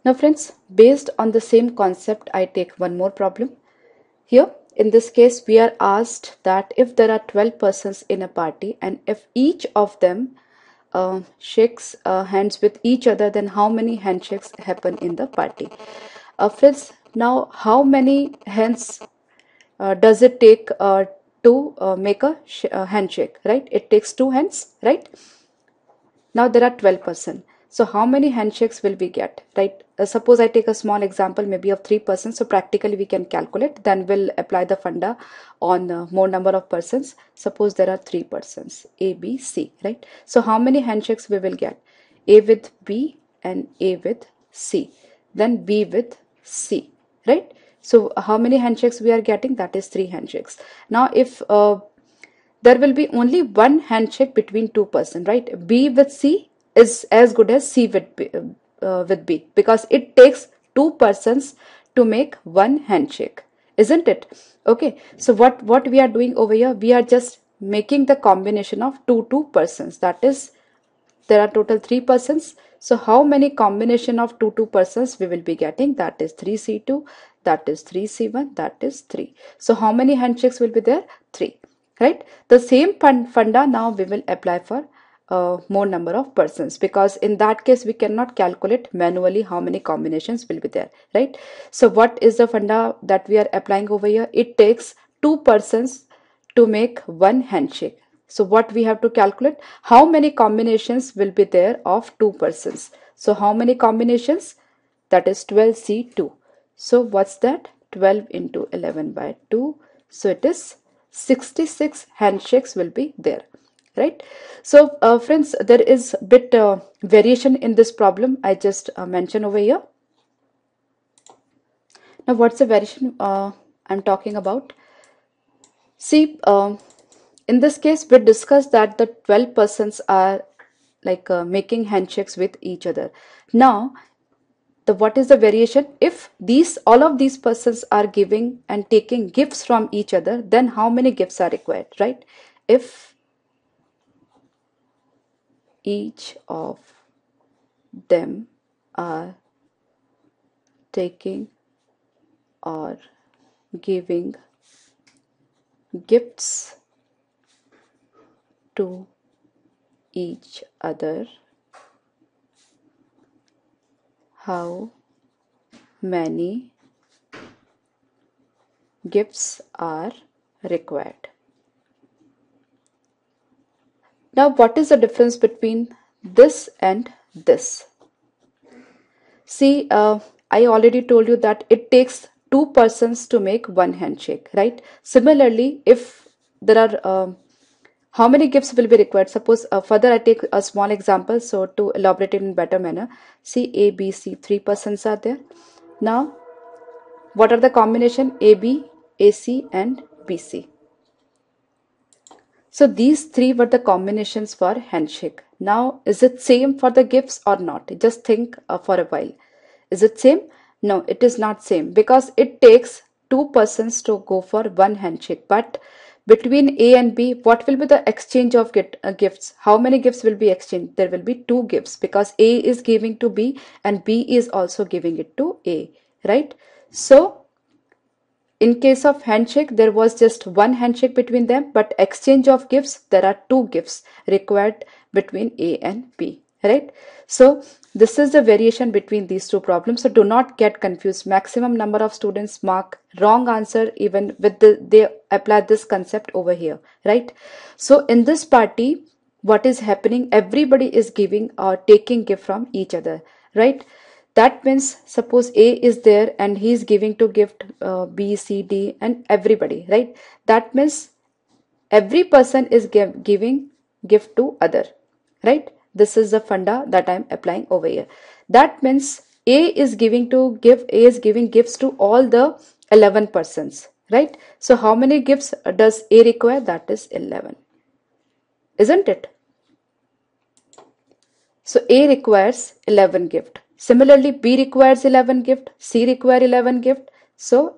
Now friends, based on the same concept, I take one more problem. Here, in this case, we are asked that if there are 12 persons in a party and if each of them shakes hands with each other, then how many handshakes happen in the party? Friends, now how many hands does it take to make a handshake, right? It takes 2 hands, right? Now there are 12%. So how many handshakes will we get, right? Suppose I take a small example, maybe of 3%. So practically we can calculate. Then we'll apply the funda on more number of persons. Suppose there are 3 persons, A, B, C, right? So how many handshakes we will get? A with B and A with C. Then B with C, right? So how many handshakes we are getting? That is 3 handshakes. Now if there will be only one handshake between two persons, right? B with C is as good as C with B, because it takes two persons to make one handshake, isn't it? Okay, so what we are doing over here, we are just making the combination of two persons. That is, there are total 3 persons. So how many combination of two persons we will be getting? That is 3C2, that is 3C1, that is 3. So how many handshakes will be there? 3, right? The same funda now we will apply for more number of persons, because in that case we cannot calculate manually how many combinations will be there, right? So what is the funda that we are applying over here? It takes 2 persons to make one handshake. So what we have to calculate, how many combinations will be there of 2 persons. So how many combinations? That is 12C2. So what's that? 12 into 11 by 2. So it is 66 handshakes will be there, right? So friends, there is a bit variation in this problem I just mentioned over here. Now what's the variation I'm talking about? See, in this case, we discussed that the 12 persons are like making handshakes with each other. Now, what is the variation? If all of these persons are giving and taking gifts from each other, then how many gifts are required, right? If each of them are taking or giving gifts to each other, how many gifts are required? Now what is the difference between this and this? See, I already told you that it takes 2 persons to make one handshake, right? Similarly, if there are how many gifts will be required? Suppose further I take a small example, so to elaborate it in better manner. See, A, B, C, 3 persons are there. Now what are the combination? AB, AC and BC. So these 3 were the combinations for handshake. Now is it same for the gifts or not? Just think for a while. Is it same? No, it is not same, because it takes 2 persons to go for one handshake. But between A and B, what will be the exchange of gifts? How many gifts will be exchanged? There will be 2 gifts, because A is giving to B and B is also giving it to A, right? So in case of handshake, there was just one handshake between them, but exchange of gifts, there are 2 gifts required between A and B, right? So this is the variation between these two problems. So do not get confused. Maximum number of students mark wrong answer even with they apply this concept over here, right? So in this party, what is happening? Everybody is giving or taking gift from each other, right? That means suppose A is there and he is giving to gift B, C, D and everybody, right? That means every person is giving gift to other, right? This is the funda that I am applying over here. That means A is giving gifts to all the 11 persons, right? So how many gifts does A require? That is 11, isn't it? So A requires 11 gift. Similarly, B requires 11 gift, C require 11 gift. So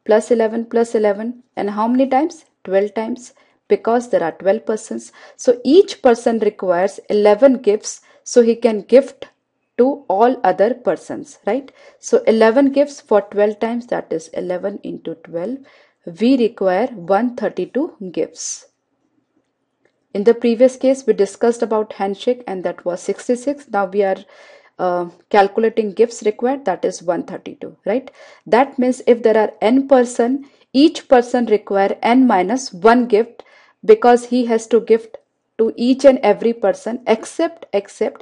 plus 11 and how many times? 12 times, because there are 12 persons. So each person requires 11 gifts, so he can gift to all other persons, right? So 11 gifts for 12 times, that is 11 into 12. We require 132 gifts. In the previous case, we discussed about handshake and that was 66. Now we are calculating gifts required, that is 132, right? That means if there are n person, each person require n minus 1 gift because he has to gift to each and every person except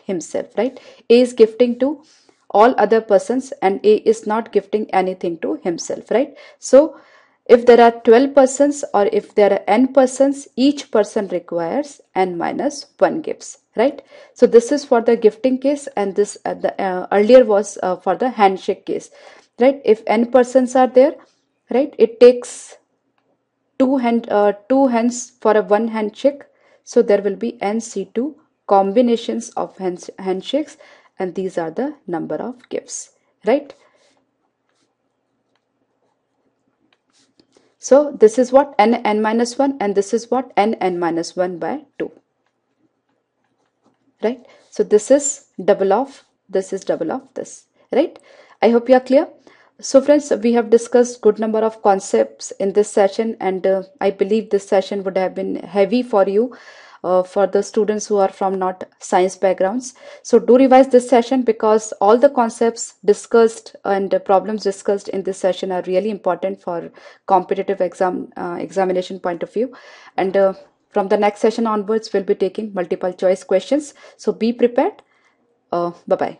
himself, right? A is gifting to all other persons and A is not gifting anything to himself, right? So if there are 12 persons or if there are n persons, each person requires n minus 1 gifts, right? So this is for the gifting case, and this earlier was for the handshake case, right? If n persons are there, right, it takes two hands for a one handshake. So there will be NC2 combinations of handshakes, and these are the number of gifts, right? So this is what n minus 1, and this is what n minus 1 by 2, right? So this is double of this is double of this, right? I hope you are clear. So friends, we have discussed good number of concepts in this session, and I believe this session would have been heavy for you, for the students who are from not science backgrounds. So do revise this session because all the concepts discussed and problems discussed in this session are really important for competitive examination point of view. And from the next session onwards, we'll be taking multiple choice questions. So be prepared. Bye bye.